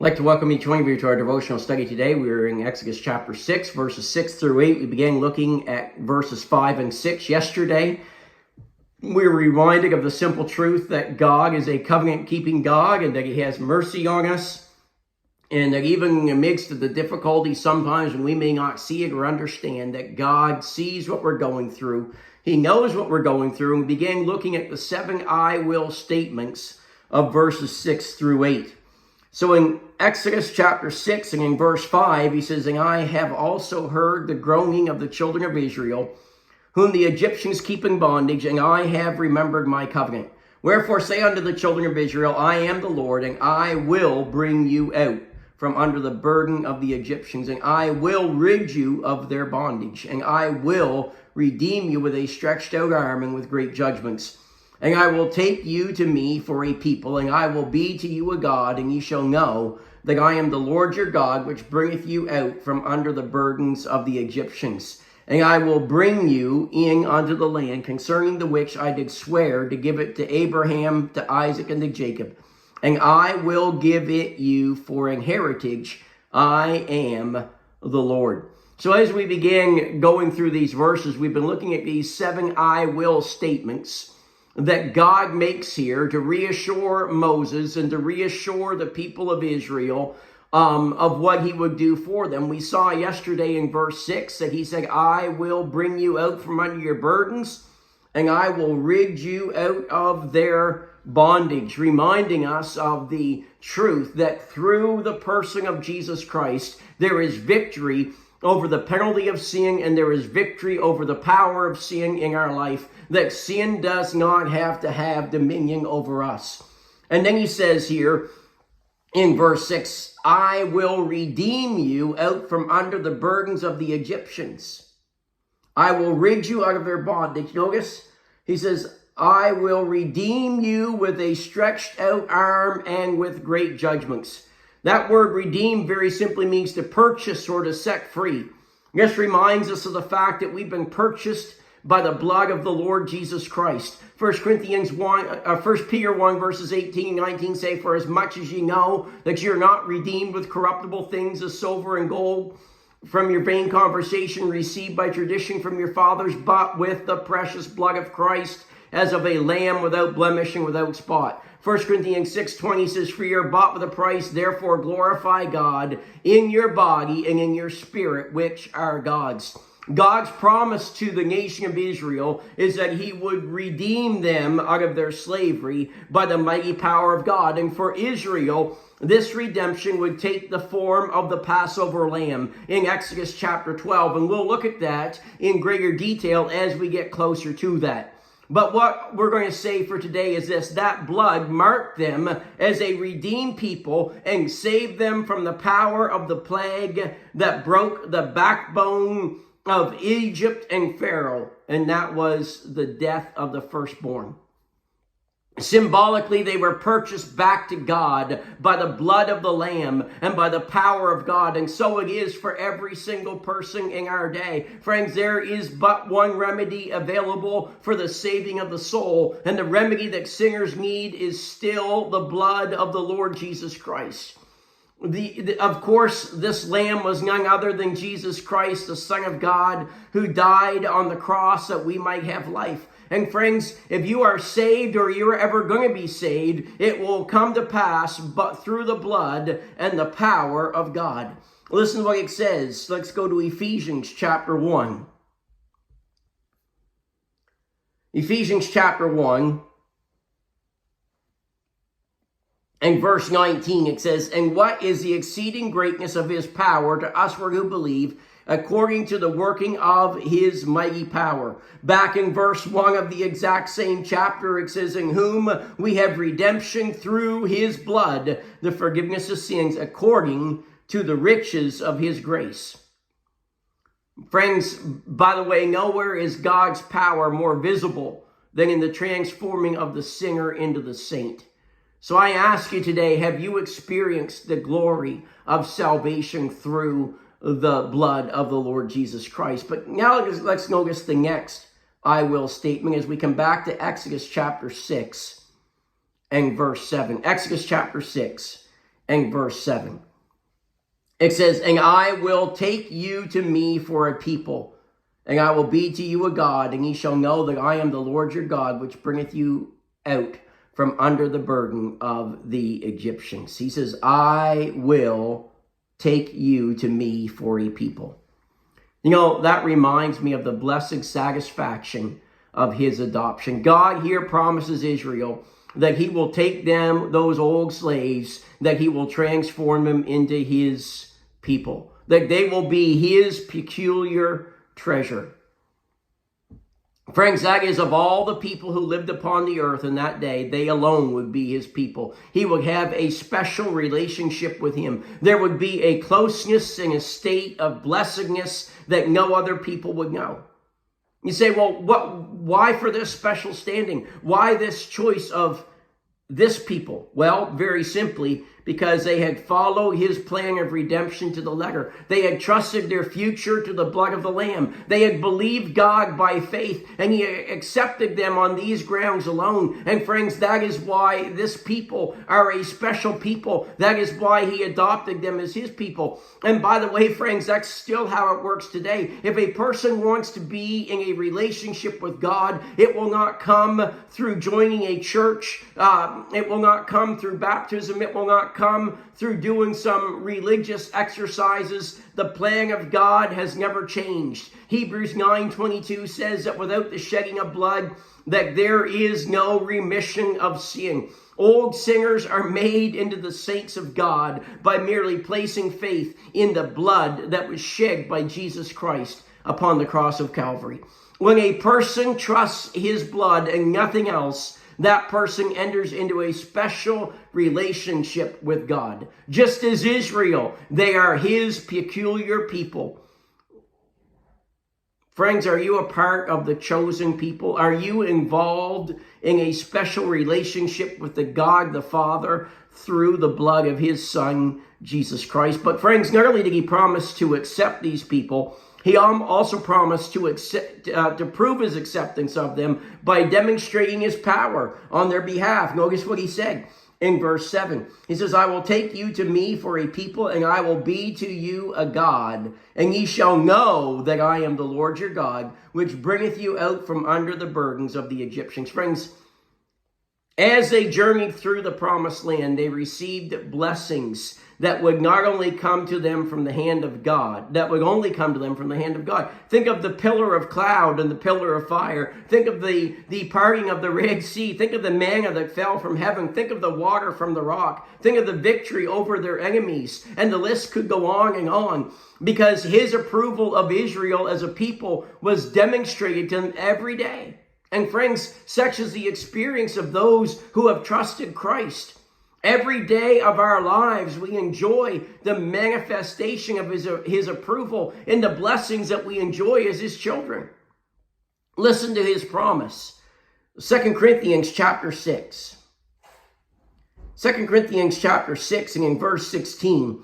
I'd like to welcome each one of you to our devotional study today. We are in Exodus chapter 6, verses 6 through 8. We began looking at verses 5 and 6 yesterday. We were reminded of the simple truth that God is a covenant-keeping God and that He has mercy on us, and that even amidst the difficulties sometimes when we may not see it or understand, that God sees what we're going through. He knows what we're going through, and we began looking at the 7 I will statements of verses 6 through 8. So in Exodus chapter 6 and in verse 5, he says, "And I have also heard the groaning of the children of Israel, whom the Egyptians keep in bondage, and I have remembered my covenant. Wherefore say unto the children of Israel, I am the Lord, and I will bring you out from under the burden of the Egyptians, and I will rid you of their bondage, and I will redeem you with a stretched out arm and with great judgments. And I will take you to me for a people, and I will be to you a God, and ye shall know that I am the Lord your God, which bringeth you out from under the burdens of the Egyptians. And I will bring you in unto the land concerning the which I did swear to give it to Abraham, to Isaac, and to Jacob. And I will give it you for an heritage. I am the Lord." So as we began going through these verses, we've been looking at these 7 I will statements that God makes here to reassure Moses and to reassure the people of Israel of what he would do for them. We saw yesterday in verse 6 that he said, "I will bring you out from under your burdens, and I will rid you out of their bondage," reminding us of the truth that through the person of Jesus Christ, there is victory over the penalty of sin, and there is victory over the power of sin in our life, that sin does not have to have dominion over us. And then he says here in verse 6, "I will redeem you out from under the burdens of the Egyptians." I will rid you out of their bondage. Notice, he says, "I will redeem you with a stretched out arm and with great judgments." That word redeem very simply means to purchase or to set free. This reminds us of the fact that we've been purchased by the blood of the Lord Jesus Christ. 1 Peter 1 verses 18 and 19 say, "For as much as ye know that you're not redeemed with corruptible things as silver and gold from your vain conversation received by tradition from your fathers, but with the precious blood of Christ, as of a lamb without blemish and without spot." 1 Corinthians 6:20 says, "For you are bought with a price, therefore glorify God in your body and in your spirit, which are God's." God's promise to the nation of Israel is that he would redeem them out of their slavery by the mighty power of God. And for Israel, this redemption would take the form of the Passover lamb in Exodus chapter 12. And we'll look at that in greater detail as we get closer to that. But what we're going to say for today is this: that blood marked them as a redeemed people and saved them from the power of the plague that broke the backbone of Egypt and Pharaoh, and that was the death of the firstborn. Symbolically, they were purchased back to God by the blood of the Lamb and by the power of God. And so it is for every single person in our day. Friends, there is but one remedy available for the saving of the soul. And the remedy that sinners need is still the blood of the Lord Jesus Christ. Of course, this lamb was none other than Jesus Christ, the Son of God, who died on the cross that we might have life. And friends, if you are saved or you're ever going to be saved, it will come to pass but through the blood and the power of God. Listen to what it says. Let's go to Ephesians chapter 1. Ephesians chapter 1. And verse 19, it says, "And what is the exceeding greatness of his power to us who believe, according to the working of his mighty power." Back in verse 1 of the exact same chapter, it says, "In whom we have redemption through his blood, the forgiveness of sins, according to the riches of his grace." Friends, by the way, nowhere is God's power more visible than in the transforming of the sinner into the saint. So I ask you today, have you experienced the glory of salvation through the blood of the Lord Jesus Christ? But now let's notice the next "I will" statement as we come back to Exodus chapter 6 and verse 7. Exodus chapter 6 and verse 7. It says, and I will take you to me for a people, and I will be to you a God, and ye shall know that I am the Lord your God, which bringeth you out from under the burden of the Egyptians. He says, I will take you to me for a people. You know, that reminds me of the blessed satisfaction of his adoption. God here promises Israel that he will take them, those old slaves, that he will transform them into his people, that they will be his peculiar treasure. Friends, that is, of all the people who lived upon the earth in that day, they alone would be his people. He would have a special relationship with him. There would be a closeness and a state of blessedness that no other people would know. You say, well, why for this special standing? Why this choice of this people? Well, very simply, because they had followed his plan of redemption to the letter. They had trusted their future to the blood of the Lamb. They had believed God by faith, and he accepted them on these grounds alone. And friends, that is why this people are a special people. That is why he adopted them as his people. And by the way, friends, that's still how it works today. If a person wants to be in a relationship with God, it will not come through joining a church. It will not come through baptism. It will not come through doing some religious exercises. The plan of God has never changed. Hebrews 9:22 says that without the shedding of blood, that there is no remission of sin. Old sinners are made into the saints of God by merely placing faith in the blood that was shed by Jesus Christ upon the cross of Calvary. When a person trusts his blood and nothing else, that person enters into a special relationship with God. Just as Israel, they are his peculiar people. Friends, are you a part of the chosen people? Are you involved in a special relationship with the God the Father through the blood of his Son, Jesus Christ? But friends, not only did he promise to accept these people, he also promised to prove his acceptance of them by demonstrating his power on their behalf. Notice what he said in verse 7. He says, I will take you to me for a people, and I will be to you a God, and ye shall know that I am the Lord your God, which bringeth you out from under the burdens of the Egyptians. Friends, as they journeyed through the promised land, they received blessings that would not only come to them from the hand of God, that would only come to them from the hand of God. Think of the pillar of cloud and the pillar of fire. Think of the parting of the Red Sea. Think of the manna that fell from heaven. Think of the water from the rock. Think of the victory over their enemies. And the list could go on, because his approval of Israel as a people was demonstrated to them every day. And friends, such is the experience of those who have trusted Christ. Every day of our lives, we enjoy the manifestation of his approval and the blessings that we enjoy as his children. Listen to his promise. 2 Corinthians chapter 6. 2 Corinthians chapter 6 and in verse 16,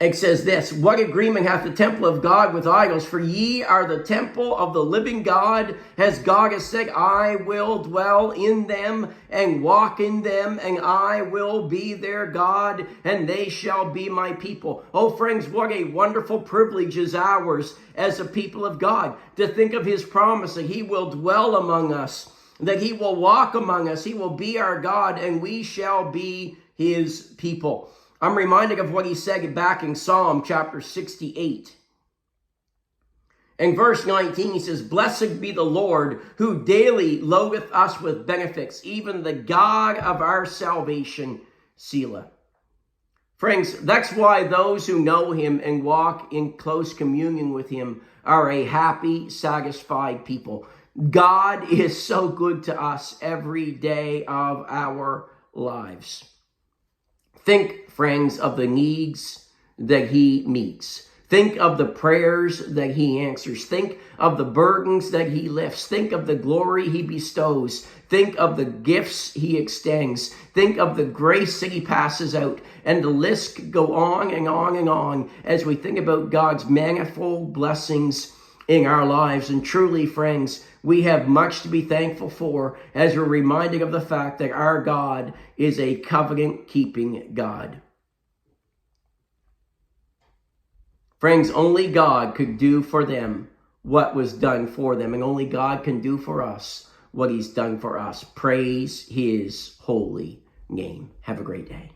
it says this, what agreement hath the temple of God with idols? For ye are the temple of the living God, as God has said, I will dwell in them and walk in them, and I will be their God, and they shall be my people. Oh, friends, what a wonderful privilege is ours as a people of God, to think of his promise that he will dwell among us, that he will walk among us, he will be our God, and we shall be his people. I'm reminded of what he said back in Psalm chapter 68. In verse 19, he says, blessed be the Lord, who daily loadeth us with benefits, even the God of our salvation, Selah. Friends, that's why those who know him and walk in close communion with him are a happy, satisfied people. God is so good to us every day of our lives. Think, friends, of the needs that he meets. Think of the prayers that he answers. Think of the burdens that he lifts. Think of the glory he bestows. Think of the gifts he extends. Think of the grace that he passes out. And the list could go on and on and on as we think about God's manifold blessings in our lives. And truly, friends, we have much to be thankful for as we're reminded of the fact that our God is a covenant-keeping God. Friends, only God could do for them what was done for them, and only God can do for us what he's done for us. Praise his holy name. Have a great day.